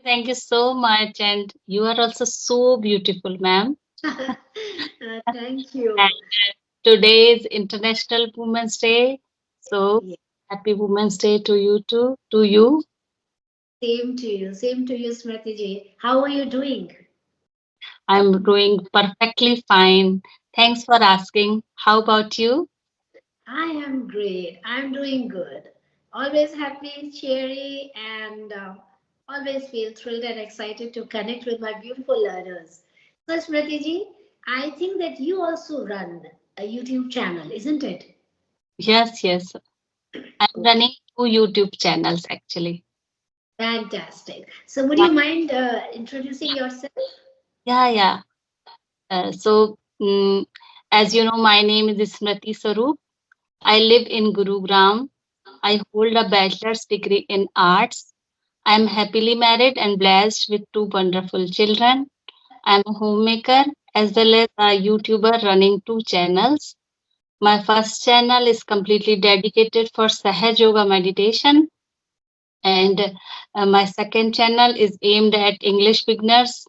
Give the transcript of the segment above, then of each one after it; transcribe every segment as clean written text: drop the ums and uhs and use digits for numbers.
Thank you so much. And you are also so beautiful, ma'am. Thank And you. today is International Women's Day. So Yeah, happy Women's Day to you too. To you. same to you. Same to you, Smriti ji. How are you doing? I'm doing perfectly fine. Thanks for asking. How about you? I am great. I'm doing good. Always happy, cheery, and always feel thrilled and excited to connect with my beautiful learners. So, Smriti ji, I think that you also run a YouTube channel, isn't it? Yes, yes. I'm running two YouTube channels actually. Fantastic. So, would Yeah, you mind introducing yourself? yeah, yeah. So, as you know, my name is Smriti Sarup. I live in Gurugram. I hold a bachelor's degree in arts. I am happily married and blessed with two wonderful children. I am a homemaker as well as a YouTuber running two channels. My first channel is completely dedicated for Sahaj Yoga meditation, and my second channel is aimed at English beginners.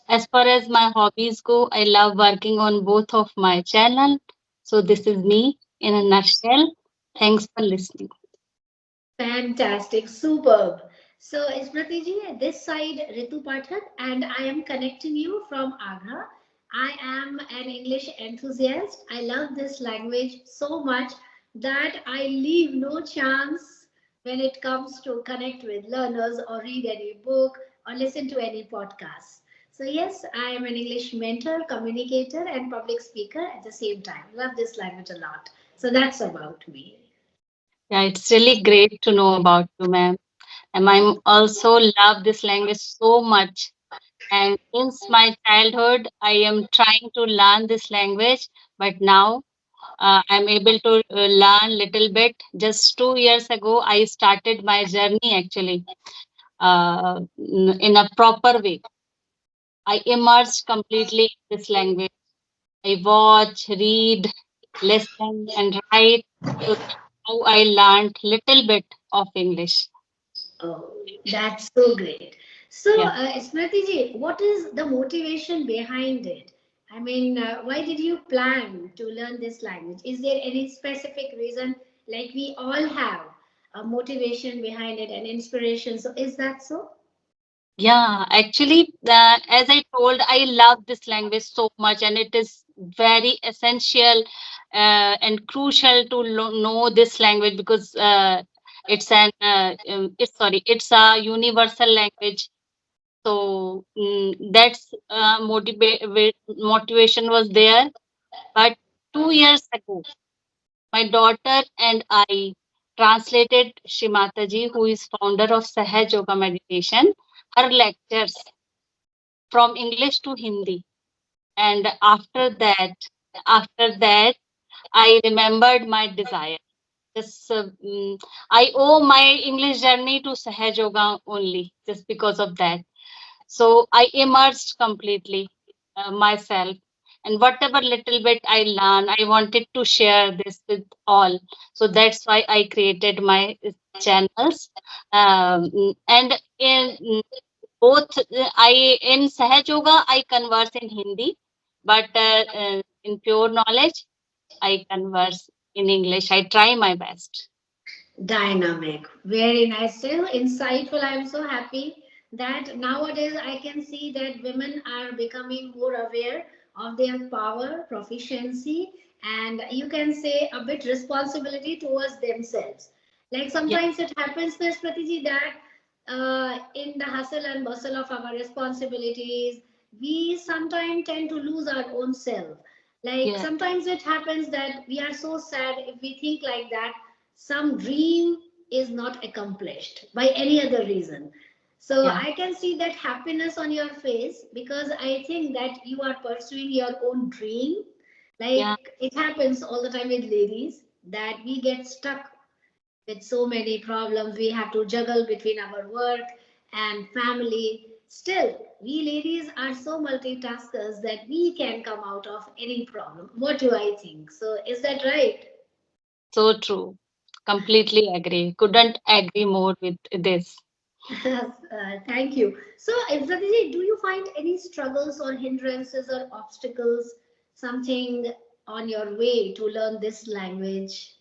As far as my hobbies go, I love working on both of my channel. So this is me in a nutshell. Thanks for listening. Fantastic, superb. So, Smriti ji, this side Ritu Pathak, and I am connecting you from Agra. I am an English enthusiast. I love this language so much that I leave no chance when it comes to connect with learners or read any book or listen to any podcast. So, yes, I am an English mentor, communicator, and public speaker at the same time. Love this language a lot. So, that's about me. Yeah, it's really great to know about you, ma'am. And I also love this language so much. And since my childhood, I am trying to learn this language, but now I'm able to learn little bit. Just 2 years ago, I started my journey actually in a proper way. I immersed completely in this language. I watch, read, listen, and write. So that's how I learned little bit of English. Oh, that's so great. So, Yeah. Smriti ji, what is the motivation behind it? I mean, why did you plan to learn this language? Is there any specific reason? Like we all have a motivation behind it and inspiration. So, is that so? Yeah, actually, as I told, I love this language so much, and it is very essential and crucial to know this language because it's a universal language. So that's motivation was there. But 2 years ago, my daughter and I translated Shimataji, who is founder of Sahaj Yoga Meditation, her lectures from English to Hindi. And after that, I remembered my desire. Just, I owe my English journey to Sahaj Yoga only, just because of that. So I immersed completely myself. And whatever little bit I learned, I wanted to share this with all. So that's why I created my channels. And in both I in Sahaj Yoga I converse in Hindi, but in pure knowledge I converse in English. I try my best. Dynamic. Very nice. So insightful. I'm so happy that nowadays I can see that women are becoming more aware of their power, proficiency, and you can say a bit responsibility towards themselves. Like Yeah, sometimes it happens, Ms. Pratiji, that in the hustle and bustle of our responsibilities, we sometimes tend to lose our own self. Like yeah, sometimes it happens that we are so sad if we think like that some dream is not accomplished by any other reason. So yeah, I can see that happiness on your face because I think that you are pursuing your own dream. yeah, Like it happens all the time with ladies that we get stuck with so many problems. We have to juggle between our work and family. Still, we ladies are so multitaskers that we can come out of any problem. What do I think? So, is that right? so true. Completely agree. Couldn't agree more with this. Thank you. So, Ifzati, do you find any struggles or hindrances or obstacles, something on your way to learn this language?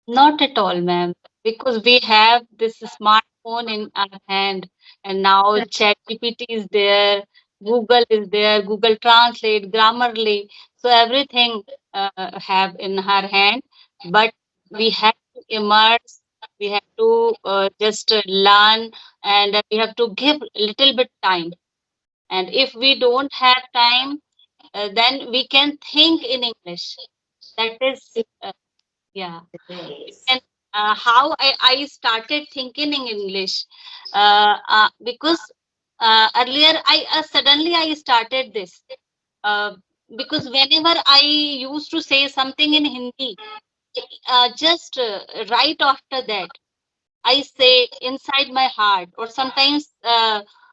Not at all, ma'am, because we have this smartphone in our hand, and now ChatGPT is there, Google is there, Google Translate, Grammarly, so everything have in our hand. But we have to immerse, we have to just learn, and we have to give little bit time. And if we don't have time, then we can think in English. That is, yeah, you Yes. can how I started thinking in English, because earlier I suddenly I started this, uh, because whenever I used to say something in Hindi, just right after that I say inside my heart, or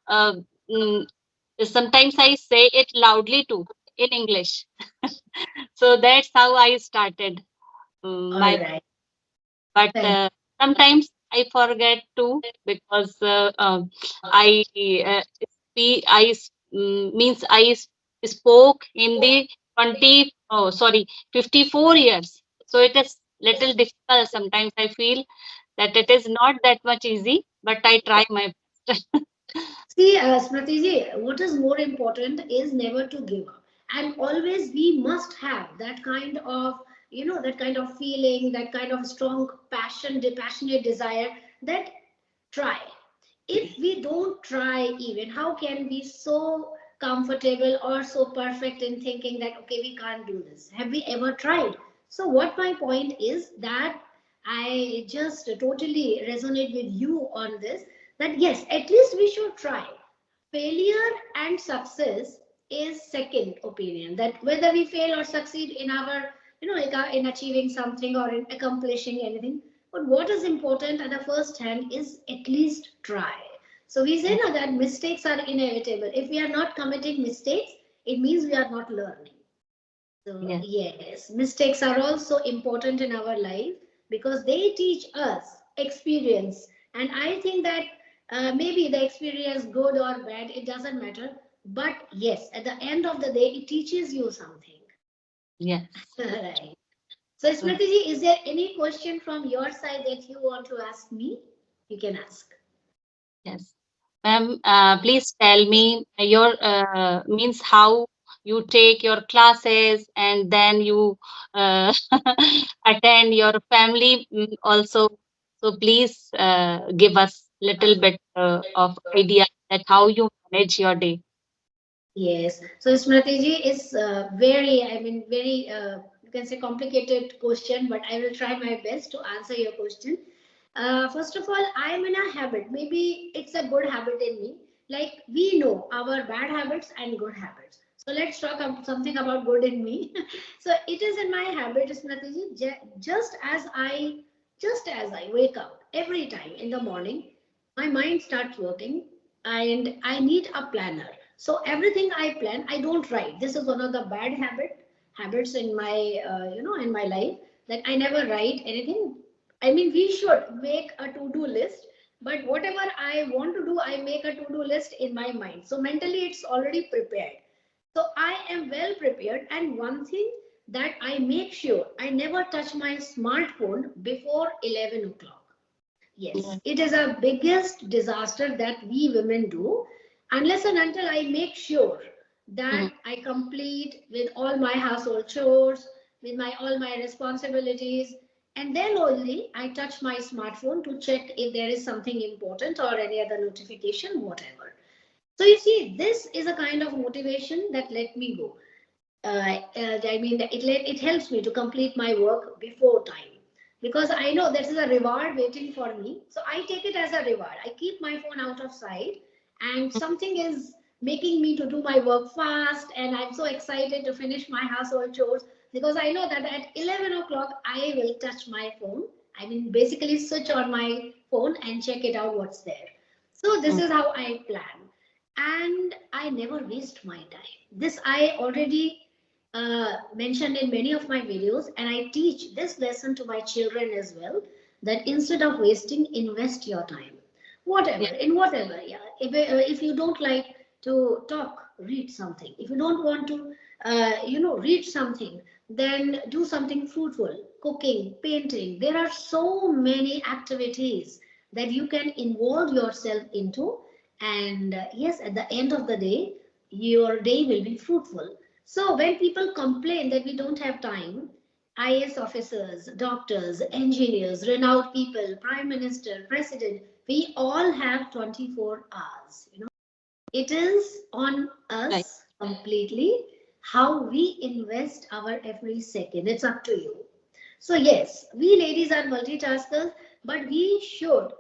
uh, mm, sometimes I say it loudly too in English. So that's how I started All my, right. but Thank sometimes I forget too, because I means spoke in the 20, oh sorry, 54 years. So it is little difficult. Sometimes I feel that it is not that much easy, but I try my best. See, Smriti ji, what is more important is never to give up. And always we must have that kind of, that kind of feeling, that kind of strong passion, passionate desire that try. If we don't try, even, how can we so comfortable or so perfect in thinking that, okay, we can't do this? Have we ever tried? So, what my point is that I just totally resonate with you on this, that yes, at least we should try. Failure and success is second opinion, that whether we fail or succeed in our, in achieving something or in accomplishing anything, but what is important at the first hand is at least try. So we say Yeah, now that mistakes are inevitable. If we are not committing mistakes, it means we are not learning. So, yes, yes, mistakes are also important in our life because they teach us experience. And I think that maybe the experience, good or bad, it doesn't matter. But yes, at the end of the day, it teaches you something. yes. Right. So, Mm, Smriti ji, is there any question from your side that you want to ask me? You can ask. yes. Ma'am, please tell me your means how you take your classes, and then you uh, attend your family also. So please give us little bit of idea that how you manage your day. Yes. So Smriti ji is very, I mean, very, you can say complicated question, but I will try my best to answer your question. First of all, I am in a habit. Maybe it's a good habit in me. Like we know our bad habits and good habits. So let's talk something about good in me. So it is in my habit, Smriti ji, just as I wake up every time in the morning, my mind starts working and I need a planner. So everything I plan, I don't write. This is one of the bad habits in my in my life, that I never write anything. I mean, we should make a to-do list, but whatever I want to do, I make a to-do list in my mind. So mentally, it's already prepared. So I am well prepared. And one thing that I make sure, I never touch my smartphone before 11 o'clock. Yeah. Yes, it is a biggest disaster that we women do, unless and until I make sure Mhm. that I complete with all my household chores, with my all my responsibilities, and then only I touch my smartphone to check if there is something important or any other notification, whatever. So you see, this is a kind of motivation that let me go. I mean, it helps me to complete my work before time, because I know this is a reward waiting for me. So I take it as a reward. I keep my phone out of sight, and something is making me to do my work fast, and I'm so excited to finish my household chores because I know that at 11 o'clock I will touch my phone. I mean, basically switch on my phone and check it out what's there. So this Mm, is how I plan, and I never waste my time. This I already mentioned in many of my videos, and I teach this lesson to my children as well, that instead of wasting, invest your time. whatever, Yeah. in whatever. Yeah. If you don't like to talk, read something. If you don't want to, read something, then do something fruitful, cooking, painting. There are so many activities that you can involve yourself into. And yes, at the end of the day, your day will be fruitful. So when people complain that we don't have time, IAS officers, doctors, engineers, renowned people, prime minister, president, we all have 24 hours. It is on Right. us completely how we invest our every second. It's up to you. So yes, we ladies are multitaskers, but we should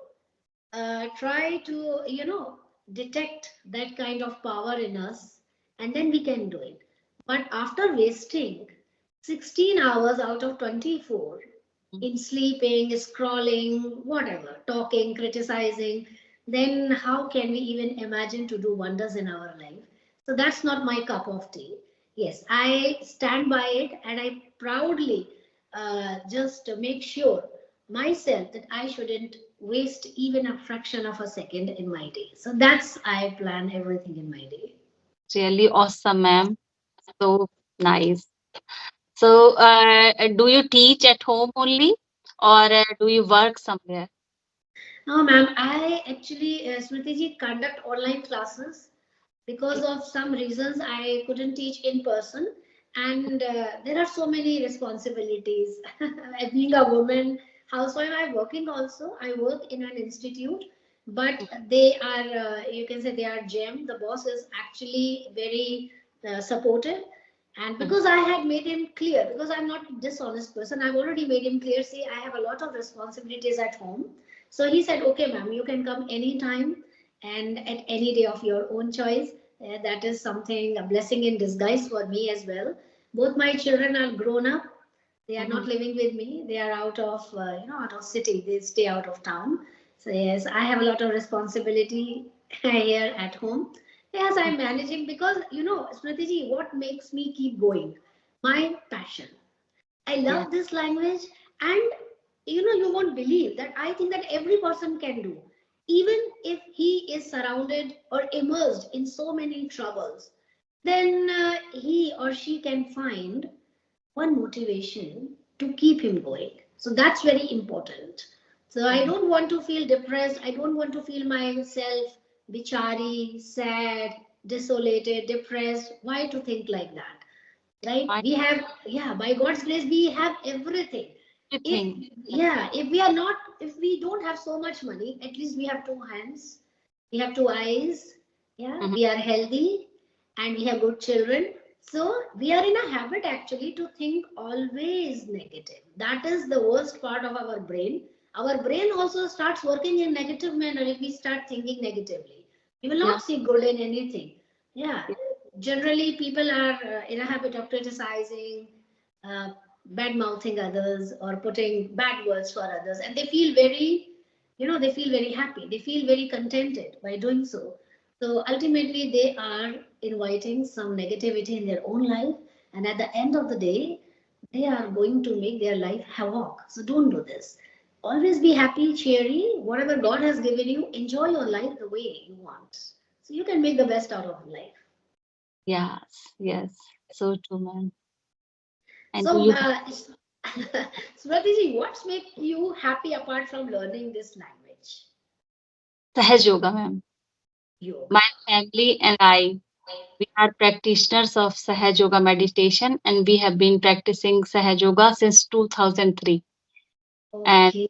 try to detect that kind of power in us, and then we can do it. But after wasting 16 hours out of 24 Mm. in sleeping, scrolling, whatever, talking, criticizing, then how can we even imagine to do wonders in our life? So that's not my cup of tea. Yes, I stand by it, and I proudly just make sure myself that I shouldn't waste even a fraction of a second in my day. So that's I plan everything in my day. Really awesome, ma'am. So nice. So, do you teach at home only, or do you work somewhere? No, ma'am, I actually, Smriti ji, conduct online classes because Okay. of some reasons I couldn't teach in person. And there are so many responsibilities. Being a woman, housewife, I'm working also. I work in an institute, but they are, you can say they are gem. The boss is actually very supportive. And Mhm. because I had made him clear, because I'm not a dishonest person, I've already made him clear, see, I have a lot of responsibilities at home. So he said, okay, ma'am, you can come anytime and at any day of your own choice. That is something, a blessing in disguise for me as well. Both my children are grown up. They are not Mhm. living with me. They are out of, out of city. They stay out of town. So yes, I have a lot of responsibility here at home. Yes, I'm managing because, Smriti ji, what makes me keep going? My passion. I Yeah. love this language, and you won't believe that I think that every person can do, even if he is surrounded or immersed in so many troubles, then he or she can find one motivation to keep him going. So that's very important. So I Mhm. don't want to feel depressed. I don't want to feel myself bichari, sad, desolated, depressed. Why to think like that? Right, Fine. we have, yeah, by God's grace we have everything. If, Everything. yeah, if we are not, if we don't have so much money, at least we have two hands, we have two eyes, yeah, Mhm. we are healthy, and we have good children. So we are in a habit actually to think always negative. That is the worst part of our brain. Our brain also starts working in negative manner if we start thinking negatively. We will Yeah. not see good in anything. Yeah, Yeah. generally people are in a habit of criticizing, uh, bad mouthing others, or putting bad words for others, and they feel very, they feel very happy, they feel very contented by doing so. So ultimately they are inviting some negativity in their own life, and at the end of the day they are going to make their life havoc. So don't do this. Always be happy, cheery, whatever God has given you, enjoy your life the way you want, so you can make the best out of life. Yes. Yes. So true, ma'am. And do So, you Smriti, what's make you happy apart from learning this language? Sahaj Yoga, ma'am? Yoga. My family and I, we are practitioners of Sahaj Yoga meditation, and we have been practicing Sahaj Yoga since 2003. And Okay.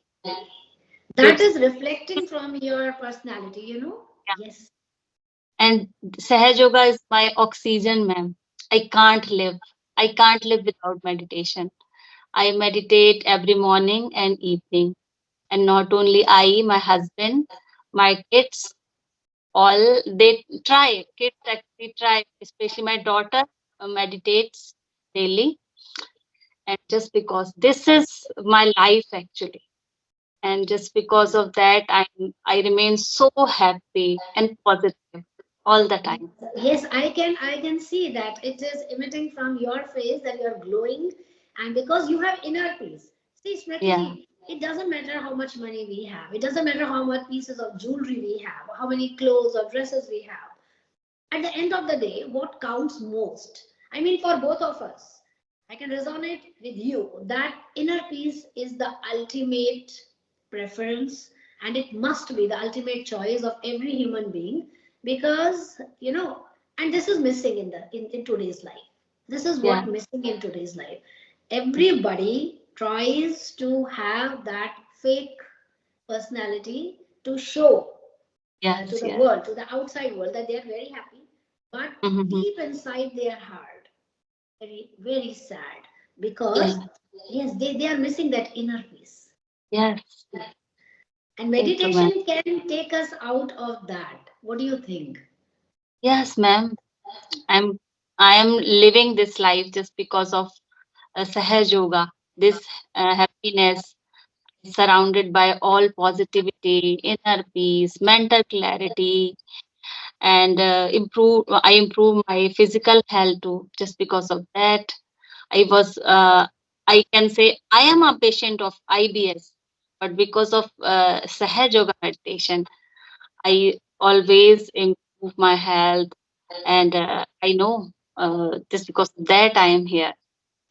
That with is reflecting from your personality. Yes. and Sahaj Yoga is my oxygen, ma'am. I can't live. I can't live without meditation. I meditate every morning and evening. And not only I, my husband, my kids, all they try. Kids actually try, especially my daughter meditates daily. And just because this is my life actually. And just because of that, I remain so happy and positive all the time. Yes, I can see that it is emitting from your face that you're glowing, and because you have inner peace. See, Smriti Yeah. ji, It doesn't matter how much money we have. It doesn't matter how much pieces of jewelry we have, how many clothes or dresses we have. At the end of the day, what counts most? I mean, for both of us, I can resonate with you that inner peace is the ultimate preference, and it must be the ultimate choice of every human being, because and this is missing in today's life. This is Yeah. what missing in today's life. Everybody tries to have that fake personality to show to Yes. the Yes. world, to the outside world, that they are very happy, but Mm-hmm. deep inside their heart, very, very sad, because Yeah. yes, they are missing that inner peace. Yes. And Very true, ma'am. meditation can take us out of that. What do you think? Yes, ma'am. I'm I am living this life just because of Sahaj Yoga. This happiness surrounded by all positivity, inner peace, mental clarity, and I improve my physical health too. Just because of that, I was I can say I am a patient of IBS, but because of Sahaj Yoga meditation, I always improve my health, and I know just because of that I am here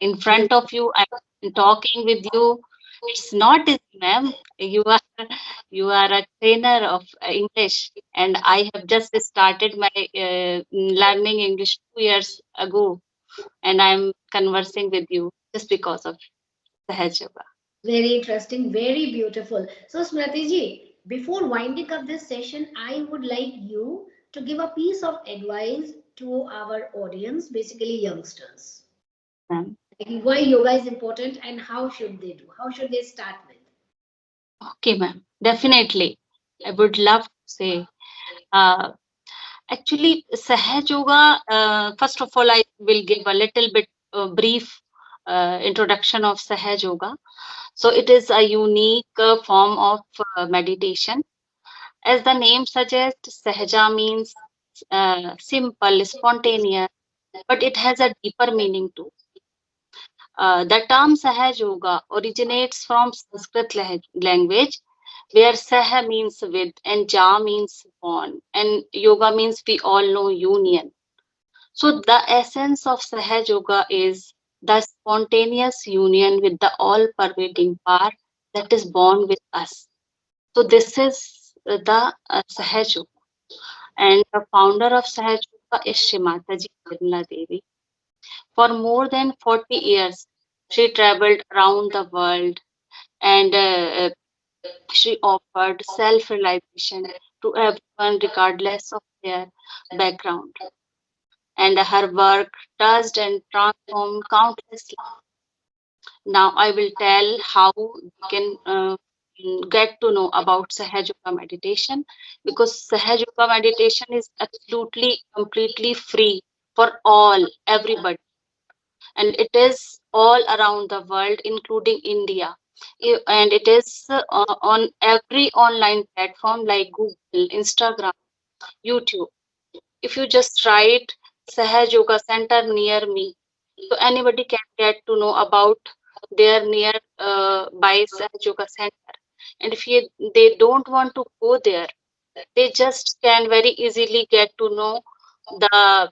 in front of you. I'm talking with you. It's not easy, ma'am. You are a trainer of English, and I have just started my learning English 2 years ago, and I'm conversing with you just because of Sahaj Yoga. Very interesting, very beautiful. So, Smriti ji, before winding up this session, I would like you to give a piece of advice to our audience, basically youngsters. Ma'am. Like why yoga is important and how should they do? How should they start with? Okay, ma'am. Definitely, I would love to say. Uh, Actually, Sahaj Yoga, first of all, I will give a little bit brief introduction of Sahaj Yoga. So, it is a unique form of meditation. As the name suggests, Sahaja means simple, spontaneous, but it has a deeper meaning too. The term Sahaj Yoga originates from Sanskrit language, where Sah means with and Ja means bond, and Yoga means we all know union. So the essence of Sahaj Yoga is the spontaneous union with the all-pervading power that is born with us. So this is the Sahaj Yoga, and the founder of Sahaj Yoga is Shrimataji Nirmala Devi. For more than 40 years, she traveled around the world, and she offered self-realization to everyone regardless of their background. And her work touched and transformed countless lives. Now I will tell how we can get to know about Sahaj Yoga meditation, because Sahaj Yoga meditation is absolutely completely free for all, everybody, and it is all around the world, including India. And it is on every online platform like Google, Instagram, YouTube. If you just write Sahaj Yoga Center near me, so anybody can get to know about their near by Sahaj Yoga Center. And if they don't want to go there, they just can very easily get to know the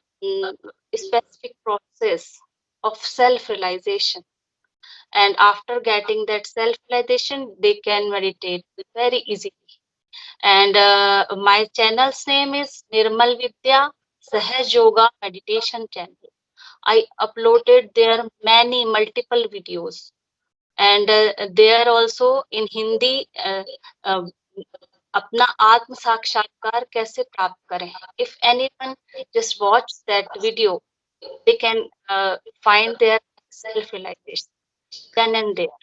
specific process of self realization. And after getting that self realization, they can meditate very easily. And my channel's name is Nirmal Vidya Sahaj Yoga Meditation Channel. I uploaded there many multiple videos, and there also in Hindi uh, अपना आत्म साक्षात्कार कैसे प्राप्त करें. If anyone just watch that video, they can find their self realization then and there.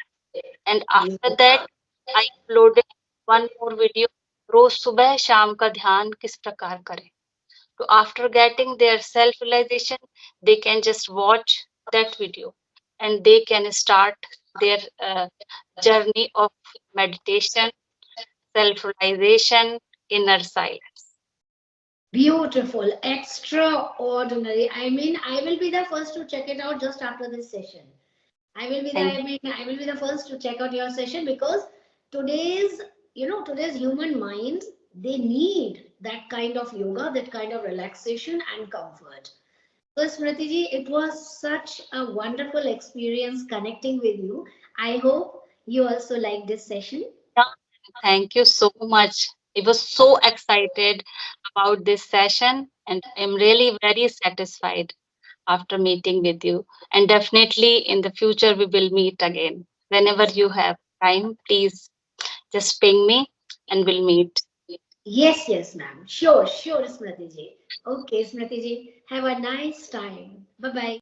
And after that, I uploaded one more video, रोज सुबह शाम का ध्यान किस प्रकार करें. So after getting their self realization, they can just watch that video, and they can start their journey of meditation, self realization, inner silence. Beautiful, extraordinary. I mean, I will be the first to check it out just after this session. I will be the, Thank I mean, I will be the first to check out your session because today's, today's human minds, they need that kind of yoga, that kind of relaxation and comfort. So, Smriti ji, it was such a wonderful experience connecting with you. I hope you also like this session. Yeah, thank you so much. I was so excited about this session, and I'm really very satisfied after meeting with you. And definitely in the future, we will meet again. Whenever you have time, please just ping me and we'll meet. Yes, yes, ma'am. Sure, sure, Smriti ji. Okay, Smriti ji, have a nice time. Bye bye.